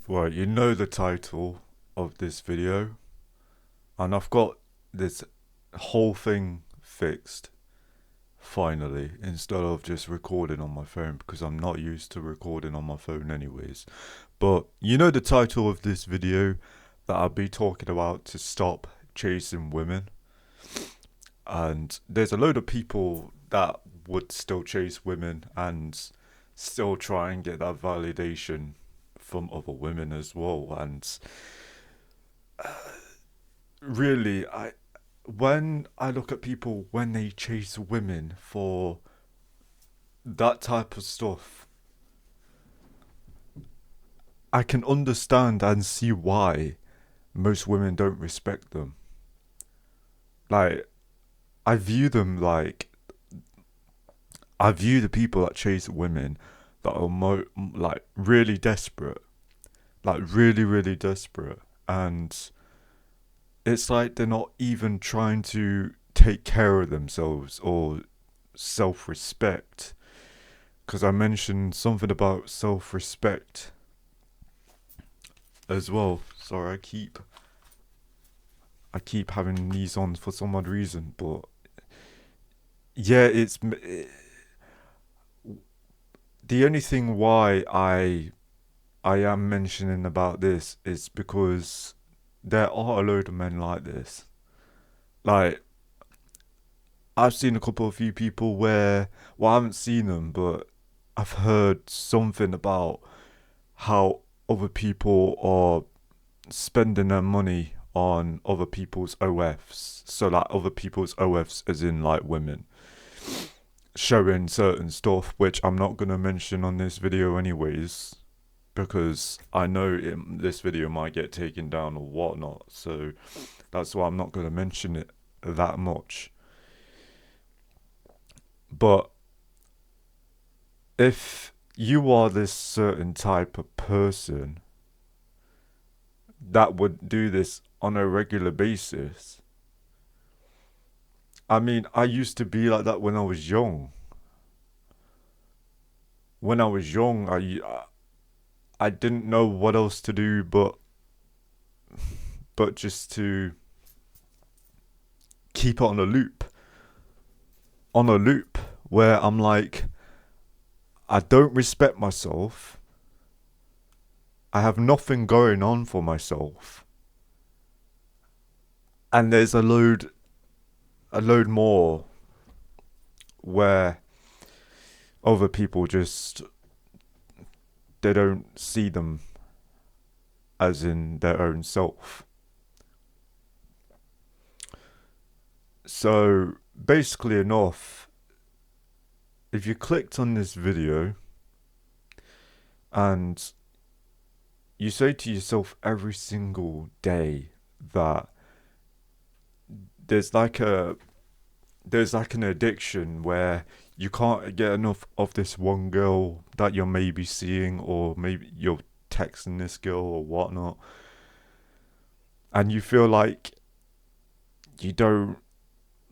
Right, you know the title of this video, and I've got this whole thing fixed finally instead of just recording on my phone because I'm not used to recording on my phone, anyways. But you know the title of this video that I'll be talking about to stop chasing women, and there's a load of people that would still chase women and still try and get that validation from other women as well. And really, when I look at people when they chase women for that type of stuff, I can understand and see why most women don't respect them. Like, I view them like I view the people that chase women that are like really desperate, like really desperate, and it's like they're not even trying to take care of themselves or self-respect. Because I mentioned something about self-respect as well. Sorry, I keep having these on for some odd reason, but yeah, the only thing why I am mentioning about this is because there are a load of men like this. Like, I've seen a couple of few people where, well, I haven't seen them, but I've heard something about how other people are spending their money on other people's OFs. So like other people's OFs as in like women. Showing certain stuff which I'm not gonna mention on this video anyways. Because I know this video might get taken down or whatnot. So that's why I'm not gonna mention it that much. But if you are this certain type of person that would do this on a regular basis, I mean, I used to be like that when I was young. When I was young, I didn't know what else to do but just to keep it on a loop where I'm like, I don't respect myself. I have nothing going on for myself, and there's a load more where other people just they don't see them as in their own self. So basically enough, if you clicked on this video and you say to yourself every single day that there's like a there's like an addiction where you can't get enough of this one girl that you're maybe seeing, or maybe you're texting this girl or whatnot, and you feel like you don't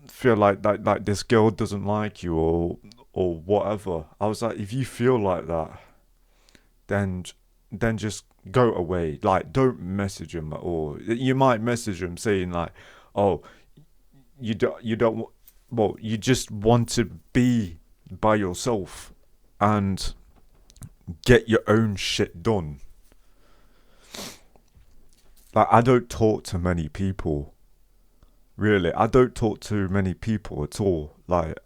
feel like this girl doesn't like you or whatever. I was like, if you feel like that, then then just go away. Like, don't message him at all. You might message him saying like, "Oh, you don't well, you just want to be by yourself and get your own shit done." Like, I don't talk to many people. Really, I don't talk to many people at all. Like,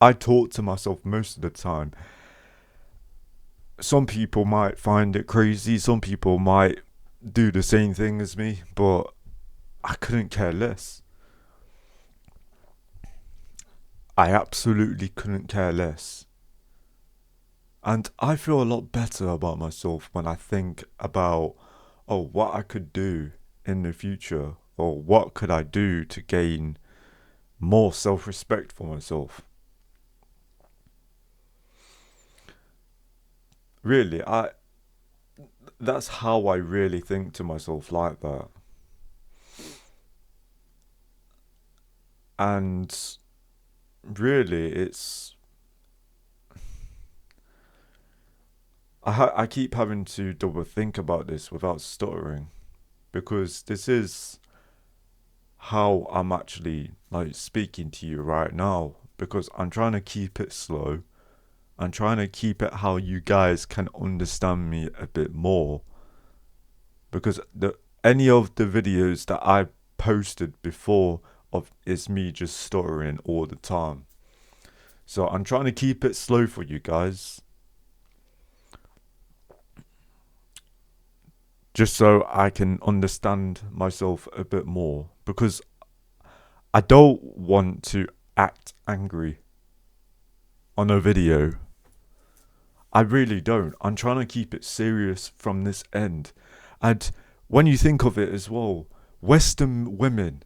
I talk to myself most of the time. Some people might find it crazy. Some people might do the same thing as me, but I couldn't care less. I absolutely couldn't care less. And I feel a lot better about myself when I think about, oh, what I could do in the future, or what could I do to gain more self-respect for myself. Really, I that's how I really think to myself like that. And really, I keep having to double think about this without stuttering, because this is how I'm actually like speaking to you right now, because I'm trying to keep it slow. I'm trying to keep it how you guys can understand me a bit more, because any of the videos that I posted before of is me just stuttering all the time. So I'm trying to keep it slow for you guys, just so I can understand myself a bit more, because I don't want to act angry on a video. I really don't. I'm trying to keep it serious from this end. And when you think of it as well, Western women,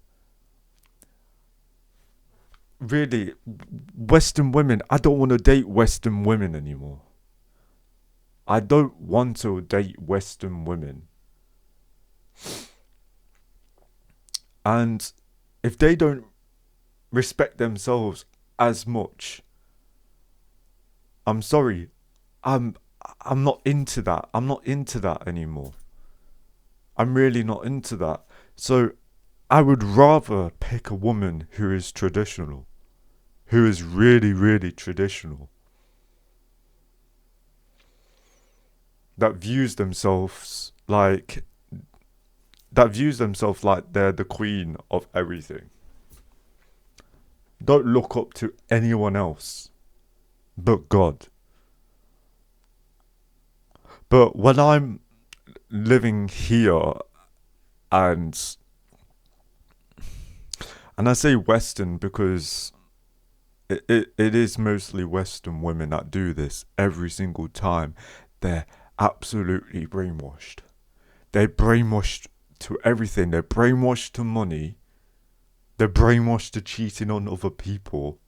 really, Western women, I don't want to date Western women anymore. I don't want to date Western women. And if they don't respect themselves as much, I'm sorry, I'm I'm not into that. I'm not into that anymore. I'm really not into that. So I would rather pick a woman who is traditional, who is really, really traditional, that views themselves like they're the queen of everything. Don't look up to anyone else but God. But when I'm living here, and I say Western because it is mostly Western women that do this every single time. They're absolutely brainwashed. They're brainwashed to everything. They're brainwashed to money. They're brainwashed to cheating on other people.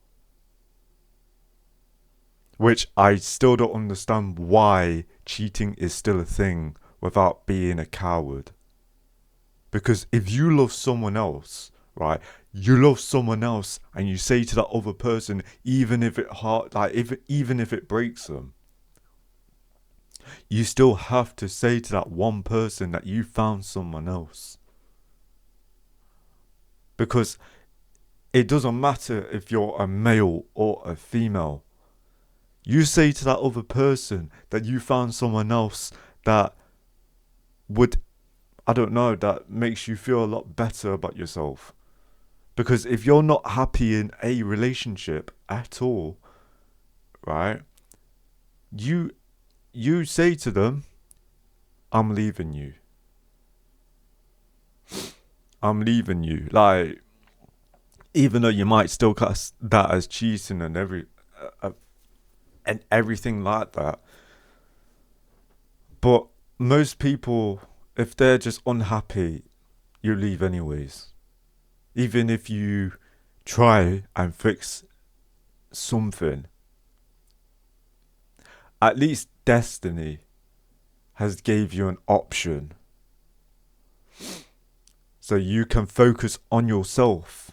Which I still don't understand why cheating is still a thing without being a coward. Because if you love someone else, right, you love someone else and you say to that other person, even if even if it breaks them, you still have to say to that one person that you found someone else. Because it doesn't matter if you're a male or a female. You say to that other person that you found someone else that would, I don't know, that makes you feel a lot better about yourself. Because if you're not happy in a relationship at all, right, you say to them, I'm leaving you. I'm leaving you. Like, even though you might still class that as cheating and everything like that, but most people, if they're just unhappy, you leave anyways. Even if you try and fix something, at least destiny has gave you an option, so you can focus on yourself.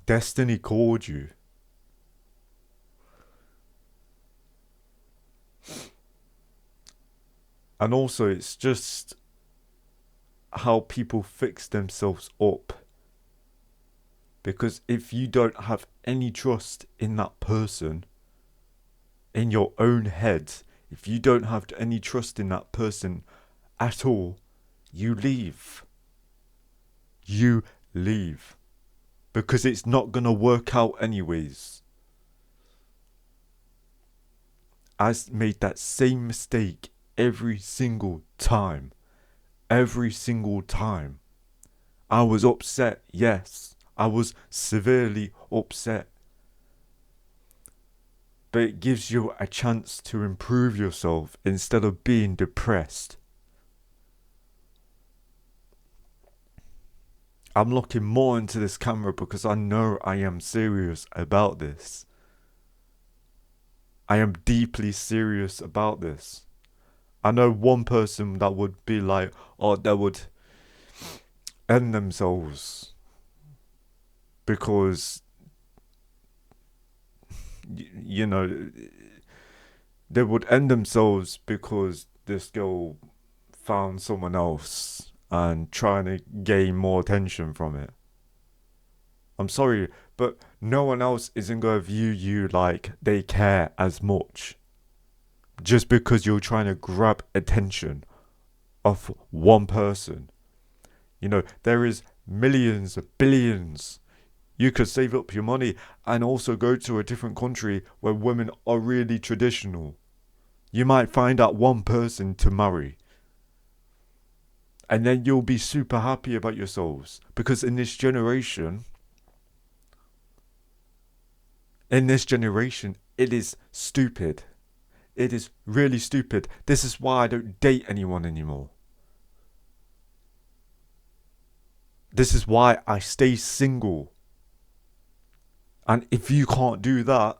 Destiny called you. And also, it's just how people fix themselves up. Because if you don't have any trust in that person, in your own head, if you don't have any trust in that person at all, you leave. You leave. Because it's not going to work out anyways. I made that same mistake every single time. Every single time. I was upset, yes. I was severely upset. But it gives you a chance to improve yourself instead of being depressed. I'm looking more into this camera because I know I am serious about this. I am deeply serious about this. I know one person that would be like, oh, they would end themselves because You know, they would end themselves because this girl found someone else and trying to gain more attention from it. I'm sorry, but no one else isn't going to view you like they care as much just because you're trying to grab attention of one person. You know, there is millions, billions. You could save up your money and also go to a different country where women are really traditional. You might find out one person to marry. And then you'll be super happy about yourselves. Because in this generation, it is stupid. It is really stupid. This is why I don't date anyone anymore. This is why I stay single. And if you can't do that,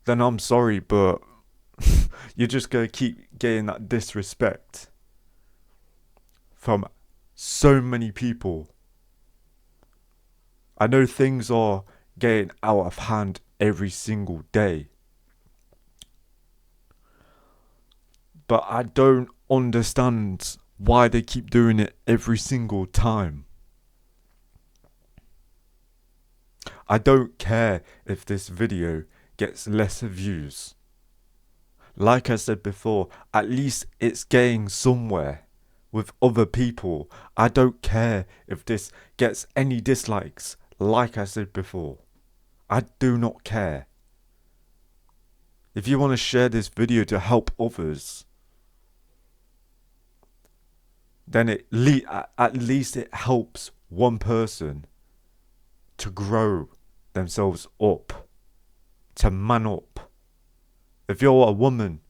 then I'm sorry, but you're just going to keep getting that disrespect from so many people. I know things are getting out of hand every single day. But I don't understand why they keep doing it every single time. I don't care if this video gets less views. Like I said before, at least it's getting somewhere with other people. I don't care if this gets any dislikes. Like I said before, I do not care. If you want to share this video to help others, then at least it helps one person to grow themselves up, to man up. If you're a woman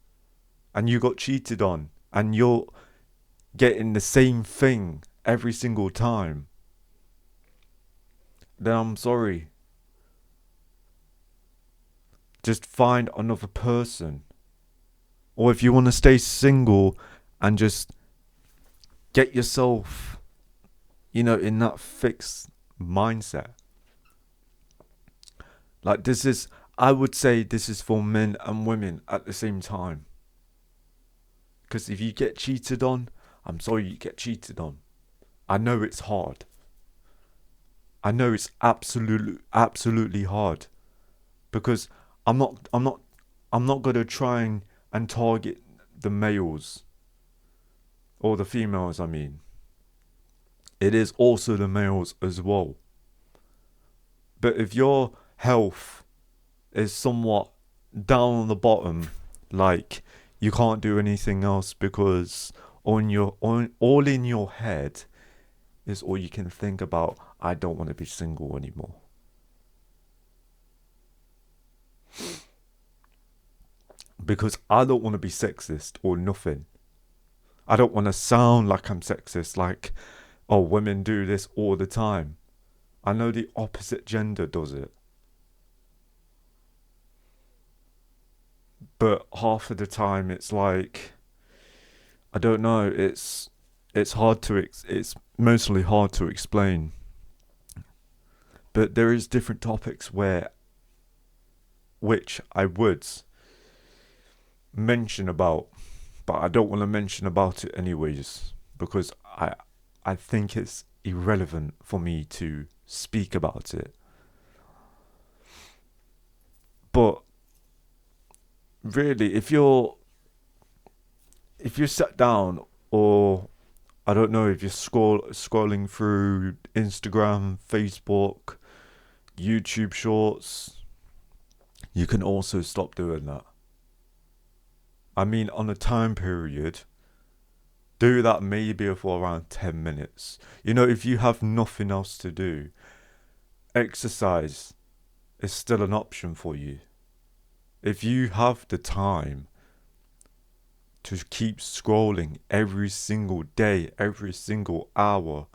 and you got cheated on and you're getting the same thing every single time, then I'm sorry. Just find another person. Or if you want to stay single and just get yourself, in that fixed mindset. Like I would say this is for men and women at the same time. Because if you get cheated on, I'm sorry you get cheated on. I know it's hard. I know it's absolutely hard. Because I'm not gonna try and target the males. Or the females, I mean. It is also the males as well. But if your health is somewhat down on the bottom, like you can't do anything else because all in your head is all you can think about, I don't want to be single anymore. Because I don't want to be sexist or nothing. I don't want to sound like I'm sexist, like, oh, women do this all the time. I know the opposite gender does it. But half of the time it's like, I don't know, it's mostly hard to explain. But there is different topics which I would mention about, but I don't want to mention about it anyways, because I think it's irrelevant for me to speak about it. But really, if you're sat down, or I don't know, if you're scrolling through Instagram, Facebook, YouTube Shorts, you can also stop doing that. I mean, on a time period, do that maybe for around 10 minutes. If you have nothing else to do, exercise is still an option for you. If you have the time to keep scrolling every single day, every single hour,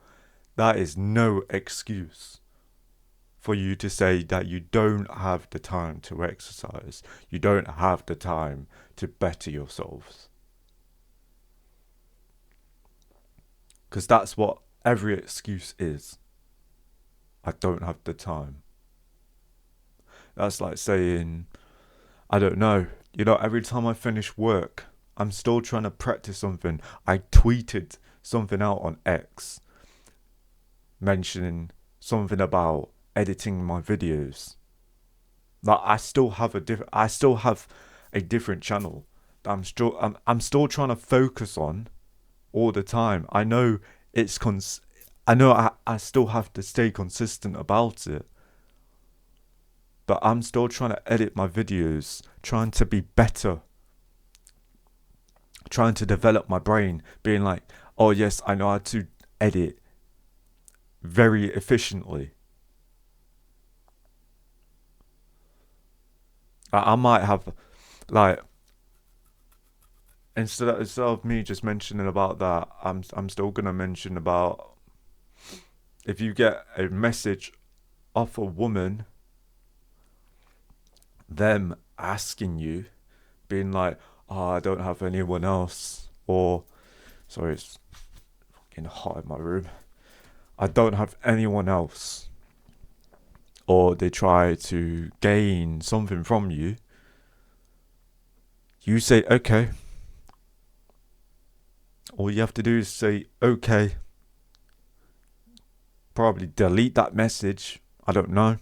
that is no excuse for you to say that you don't have the time to exercise. You don't have the time to better yourselves. Because that's what every excuse is. I don't have the time. That's like saying, I don't know, you know, every time I finish work, I'm still trying to practice something. I tweeted something out on X mentioning something about editing my videos. Like I still have a different channel that I'm still trying to focus on all the time. I know I still have to stay consistent about it, but I'm still trying to edit my videos, trying to be better, trying to develop my brain, being like, oh yes, I know how to edit very efficiently. I might have, like, instead of me just mentioning about that, I'm still gonna mention about if you get a message off a woman, them asking you, being like, oh, I don't have anyone else, or sorry, it's fucking hot in my room. I don't have anyone else, or they try to gain something from you, you say okay. All you have to do is say okay. Probably delete that message. I don't know.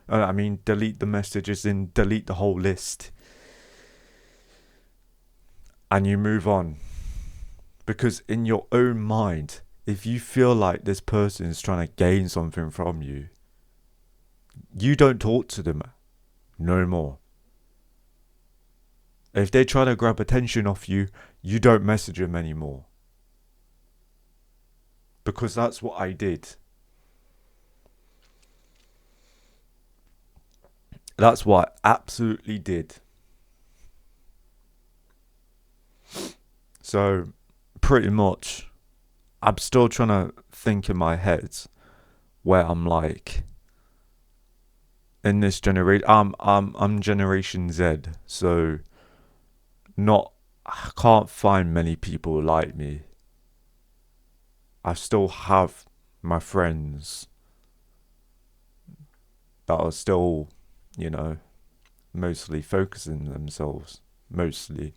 I mean, delete the messages and delete the whole list. And you move on. Because in your own mind, if you feel like this person is trying to gain something from you, you don't talk to them no more. If they try to grab attention off you, you don't message them anymore. Because that's what I did. That's what I absolutely did. So, pretty much, I'm still trying to think in my head where I'm like, in this generation, I'm Generation Z, so I can't find many people like me. I still have my friends that are still, you know, mostly focusing themselves, mostly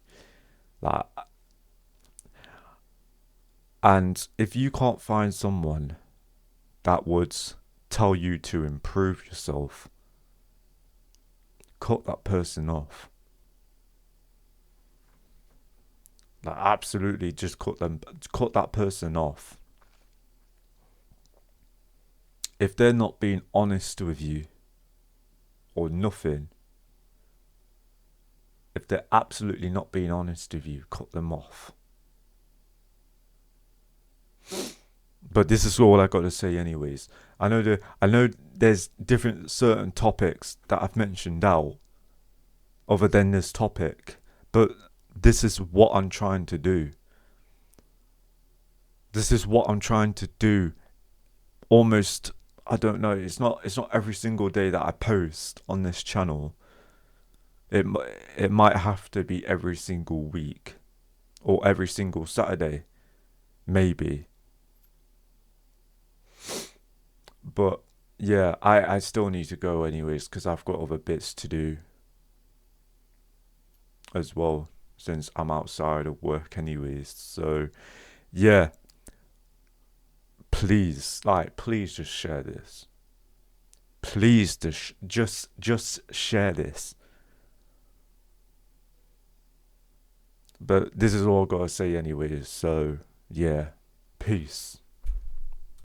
like. And if you can't find someone that would tell you to improve yourself, cut that person off. Like, absolutely, just cut that person off. If they're not being honest with you or nothing, if they're absolutely not being honest with you, cut them off. But this is all I got to say, anyways. I know there's different certain topics that I've mentioned out, other than this topic, but this is what I'm trying to do. This is what I'm trying to do. Almost, I don't know. It's not every single day that I post on this channel. It it might have to be every single week, or every single Saturday, maybe. But yeah, I still need to go anyways because I've got other bits to do as well since I'm outside of work anyways. So yeah, please just share this. Please just share this. But this is all I gotta say anyways. So yeah, peace.